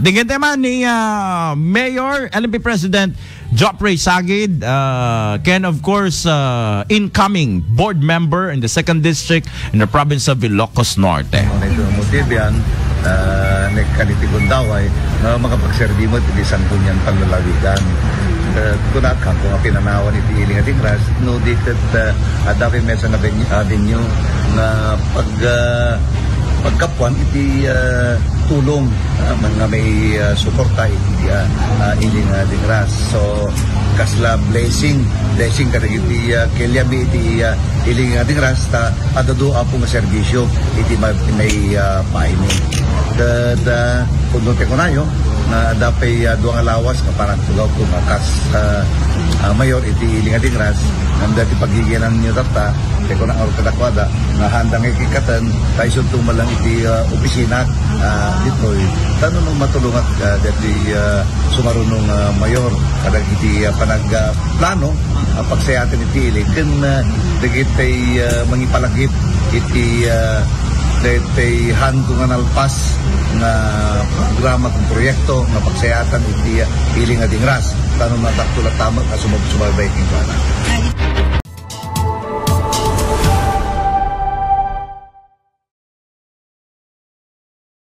Tingin naman ni Mayor, LNP President Joffrey Sagid, can of course incoming board member in the 2nd District in the province of Ilocos Norte. Motibian, nagkalitigon daw ay makapagserbi mo iti sangkunyan panlalawigan. Kunakang kung pinanawan iti iling ating ras, no dikat adapi mesa na avenue na pagkapuan iti tulong mga may suporta iti iling ating ras. So kasla blessing kada iti kelyami iti iling ating ras ta adado apong serbisyo iti may paimi. Da kundote ko nayo na dapay duang alawas na parang tugaw ko kas mayor iti iling ating ras ang dati pagiginan niyo tata kaya ko na araw kadakwada na handang ikikatan tayo suntung malang iti opisina dito tanong nung matulungat dati sumarunong mayor kadag iti panagplano pagsayatan iti iling kan dagit ay mangipalagip iti dati handong analpas na programa kong proyekto na pagsayatan iti iling ating ras tanong na taktulat tama na sumabay king